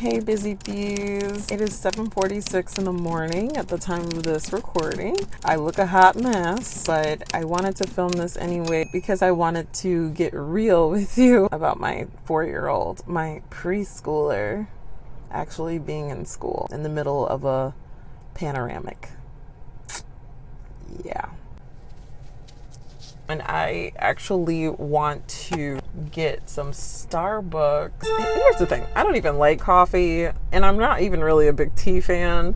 Hey busy bees. It is 7:46 in the morning at the time of this recording. I look a hot mess, but I wanted to film this anyway because I wanted to get real with you about my 4-year-old, my preschooler, actually being in school in the middle of a panoramic. Yeah. And I actually want to get some Starbucks. Here's the thing. I don't even like coffee, and I'm not even really a big tea fan.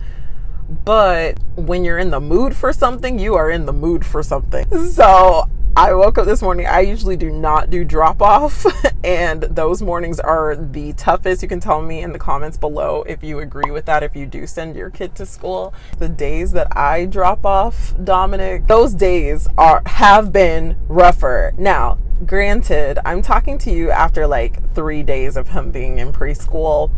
But when you're in the mood for something, you are in the mood for something. So I woke up this morning. I usually do not do drop-off, and those mornings are the toughest. You can tell me in the comments below if you agree with that, if you do send your kid to school. The days that I drop off Dominic, those days have been rougher. Now, granted, I'm talking to you after like 3 days of him being in preschool.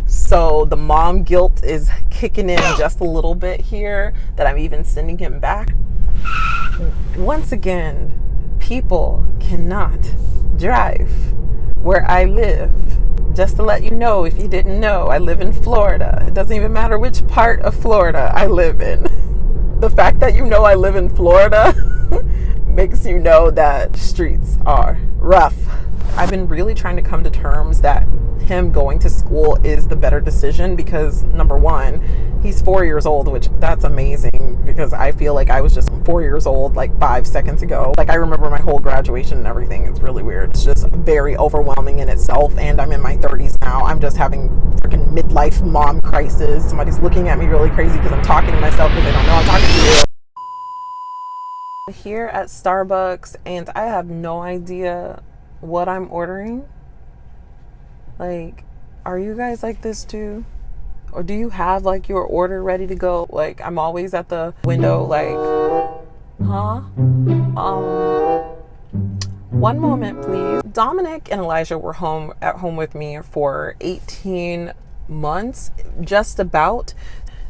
So the mom guilt is kicking in just a little bit here, that I'm even sending him back. Once again, people cannot drive where I live. Just to let you know, if you didn't know, I live in Florida. It doesn't even matter which part of Florida I live in. The fact that you know I live in Florida makes you know that streets are rough. I've been really trying to come to terms that him going to school is the better decision because, number one, he's 4 years old, which that's amazing because I feel like I was just 4 years old like 5 seconds ago. Like, I remember my whole graduation and everything. It's really weird. It's just very overwhelming in itself, and I'm in my 30s now. I'm just having freaking midlife mom crisis. Somebody's looking at me really crazy because I'm talking to myself because they don't know I'm talking to you. Here at Starbucks, and I have no idea what I'm ordering. Like, are you guys like this too? Or do you have like your order ready to go? Like, I'm always at the window like, one moment please. Dominic and Elijah were at home with me for 18 months, just about.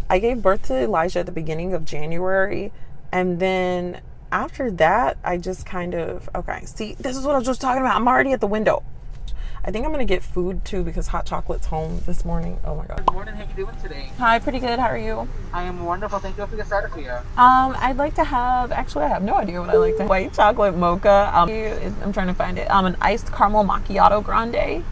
I gave birth to Elijah at the beginning of January, and then after that, I just kind of, okay, see, this is what I was just talking about. I'm already at the window. I think I'm going to get food too because hot chocolate's home this morning. Oh my God. Good morning. How are you doing today? Hi, pretty good. How are you? I am wonderful. Thank you for the starter for you. I'd like to have, actually I have no idea what I like to have. White chocolate mocha. I'm trying to find it. An iced caramel macchiato grande.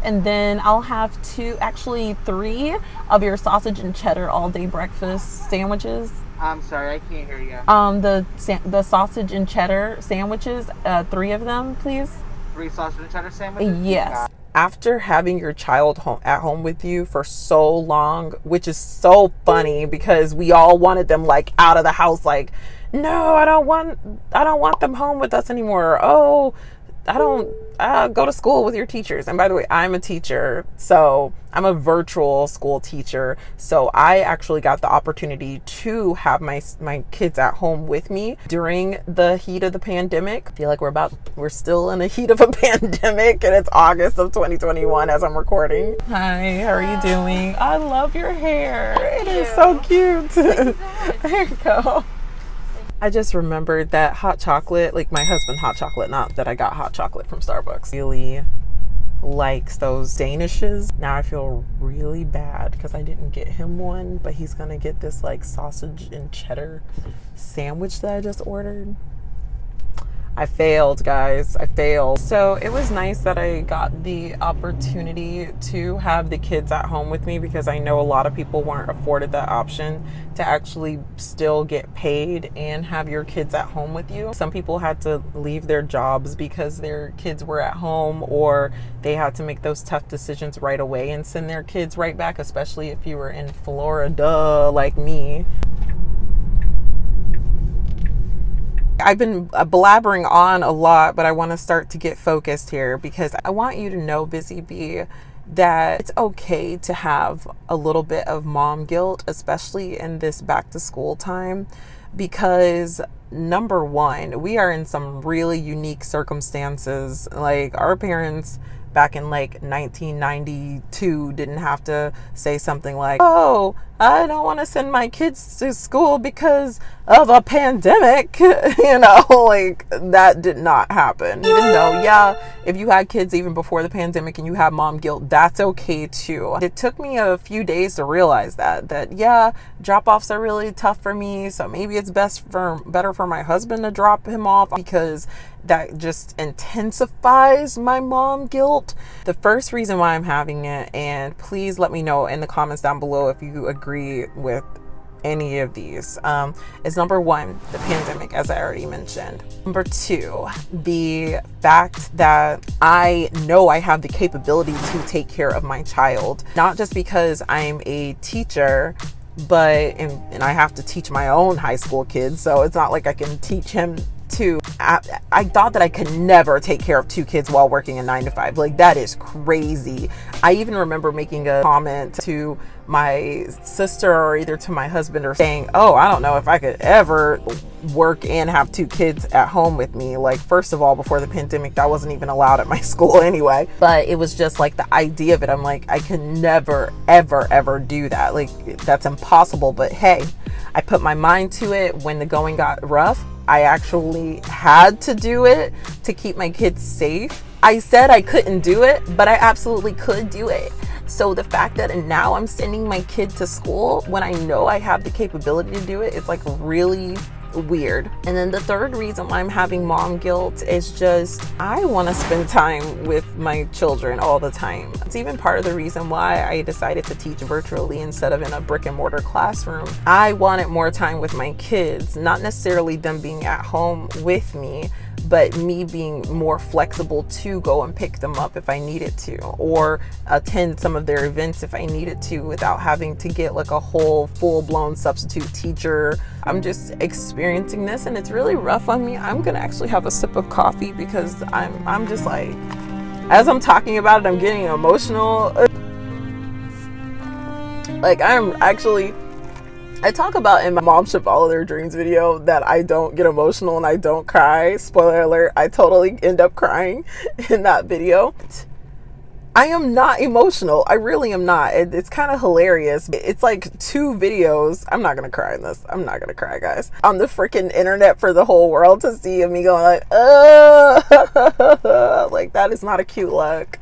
And then I'll have three of your sausage and cheddar all day breakfast sandwiches. I'm sorry, I can't hear you. The sausage and cheddar sandwiches, 3 of them, please. 3 sausage and cheddar sandwiches? Yes. After having your child at home with you for so long, which is so funny because we all wanted them like out of the house, like, no, I don't want them home with us anymore. Oh, I don't go to school with your teachers. And by the way, I'm a teacher, so I'm a virtual school teacher. So I actually got the opportunity to have my kids at home with me during the heat of the pandemic. I feel like we're still in the heat of a pandemic, and it's August of 2021 as I'm recording. Hi, how are you doing? I love your hair. It is so cute. There you go. I just remembered that hot chocolate, like my husband hot chocolate, not that I got hot chocolate from Starbucks, really likes those Danishes. Now I feel really bad because I didn't get him one, but he's gonna get this like sausage and cheddar sandwich that I just ordered. I failed, guys. I failed. So it was nice that I got the opportunity to have the kids at home with me because I know a lot of people weren't afforded that option to actually still get paid and have your kids at home with you. Some people had to leave their jobs because their kids were at home, or they had to make those tough decisions right away and send their kids right back, especially if you were in Florida like me. I've been blabbering on a lot, but I want to start to get focused here because I want you to know, Busy Bee, that it's okay to have a little bit of mom guilt, especially in this back to school time, because number one, we are in some really unique circumstances. Like, our parents back in like 1992 didn't have to say something like, oh, I don't want to send my kids to school because of a pandemic. You know, like that did not happen. Even though, yeah, if you had kids even before the pandemic and you have mom guilt, that's okay too. It took me a few days to realize that yeah, drop-offs are really tough for me. So maybe it's better for my husband to drop him off, because that just intensifies my mom guilt. The first reason why I'm having it, and please let me know in the comments down below if you agree with any of these, is number one, the pandemic, as I already mentioned. Number two, the fact that I know I have the capability to take care of my child, not just because I'm a teacher, but and I have to teach my own high school kids, so it's not like I can teach him too. I thought that I could never take care of two kids while working a 9 to 5. Like, that is crazy. I even remember making a comment to my sister, or either to my husband, or saying, oh, I don't know if I could ever work and have two kids at home with me. Like, first of all, before the pandemic, that wasn't even allowed at my school anyway. But it was just like the idea of it. I'm like, I could never, ever, ever do that. Like, that's impossible. But hey, I put my mind to it when the going got rough. I actually had to do it to keep my kids safe. I said I couldn't do it, but I absolutely could do it. So the fact that now I'm sending my kid to school when I know I have the capability to do it, it's like really weird. And then the third reason why I'm having mom guilt is just, I want to spend time with my children all the time. It's even part of the reason why I decided to teach virtually instead of in a brick and mortar classroom. I wanted more time with my kids, not necessarily them being at home with me, but me being more flexible to go and pick them up if I needed to, or attend some of their events if I needed to, without having to get like a whole full-blown substitute teacher. I'm just experiencing this, and it's really rough on me. I'm gonna actually have a sip of coffee, because I'm just like, as I'm talking about it, I'm getting emotional. Like, I talk about in my Mom Should Follow Their Dreams video that I don't get emotional and I don't cry. Spoiler alert, I totally end up crying in that video. I am not emotional. I really am not. It's kind of hilarious. It's like 2 videos. I'm not going to cry in this. I'm not going to cry, guys. On the freaking internet for the whole world to see, of me going like, like, that is not a cute look.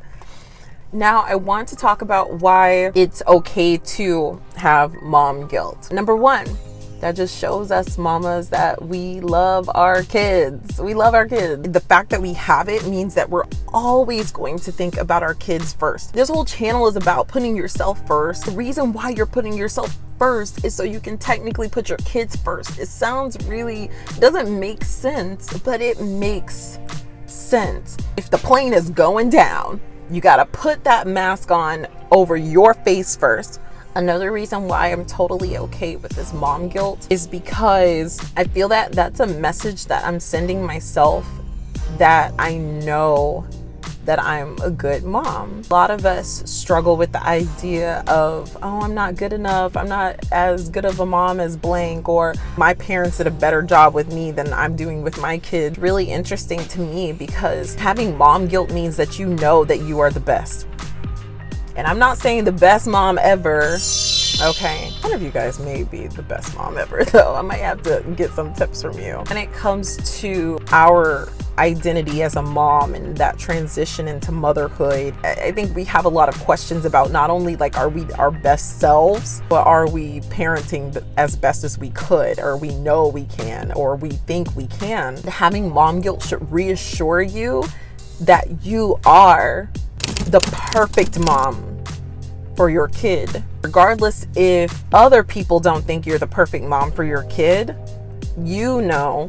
Now, I want to talk about why it's okay to have mom guilt. Number one, that just shows us mamas that we love our kids. We love our kids. The fact that we have it means that we're always going to think about our kids first. This whole channel is about putting yourself first. The reason why you're putting yourself first is so you can technically put your kids first. It sounds really, doesn't make sense, but it makes sense. If the plane is going down, you gotta put that mask on over your face first. Another reason why I'm totally okay with this mom guilt is because I feel that that's a message that I'm sending myself, that I know that I'm a good mom. A lot of us struggle with the idea of, oh, I'm not good enough. I'm not as good of a mom as blank, or my parents did a better job with me than I'm doing with my kid. Really interesting to me, because having mom guilt means that you know that you are the best. And I'm not saying the best mom ever, okay? One of you guys may be the best mom ever, though. I might have to get some tips from you. When it comes to our identity as a mom and that transition into motherhood, I think we have a lot of questions about not only like, are we our best selves, but are we parenting as best as we could, or we know we can, or we think we can. Having mom guilt should reassure you that you are the perfect mom for your kid. Regardless if other people don't think you're the perfect mom for your kid, you know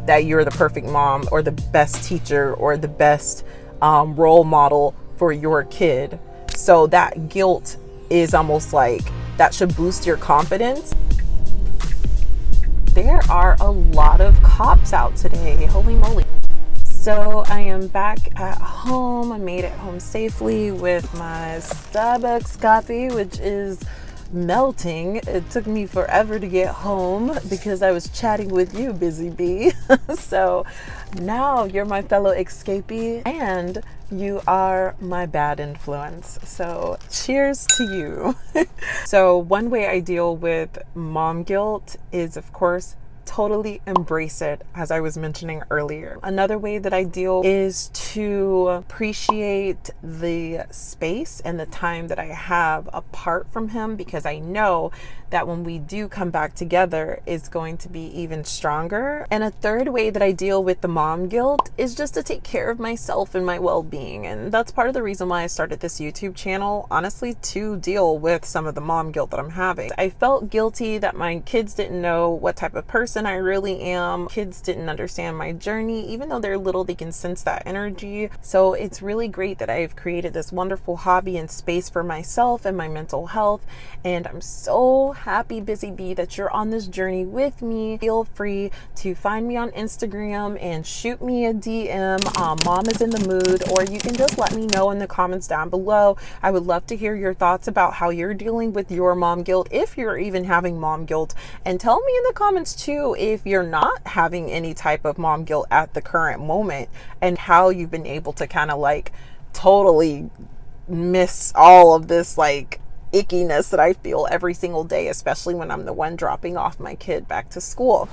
that you're the perfect mom, or the best teacher, or the best role model for your kid. So that guilt is almost like, that should boost your confidence. There are a lot of cops out today, holy moly. So I am back at home. I made it home safely with my Starbucks coffee, which is melting. It took me forever to get home because I was chatting with you, busy bee. So now you're my fellow escapee, and You are my bad influence. So cheers to you. So one way I deal with mom guilt is, of course, totally embrace it, as I was mentioning earlier. Another way that I deal is to appreciate the space and the time that I have apart from him, because I know that when we do come back together, it's going to be even stronger. And a third way that I deal with the mom guilt is just to take care of myself and my well-being. And that's part of the reason why I started this YouTube channel, honestly, to deal with some of the mom guilt that I'm having. I felt guilty that my kids didn't know what type of person I really am. Kids didn't understand my journey. Even though they're little, they can sense that energy. So it's really great that I've created this wonderful hobby and space for myself and my mental health. And I'm so happy, Busy Bee, that you're on this journey with me. Feel free to find me on Instagram and shoot me a DM. Mom is in the mood, or you can just let me know in the comments down below. I would love to hear your thoughts about how you're dealing with your mom guilt, if you're even having mom guilt. And tell me in the comments too if you're not having any type of mom guilt at the current moment, and how you've been able to kind of like totally miss all of this like ickiness that I feel every single day, especially when I'm the one dropping off my kid back to school.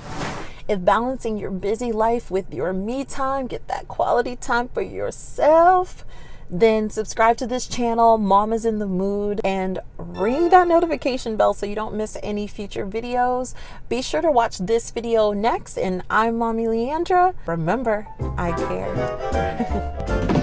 If balancing your busy life with your me time, get that quality time for yourself, then subscribe to this channel, Mom is in the Mood, and ring that notification bell so you don't miss any future videos. Be sure to watch this video next, and I'm Mommy Leandra. Remember, I care.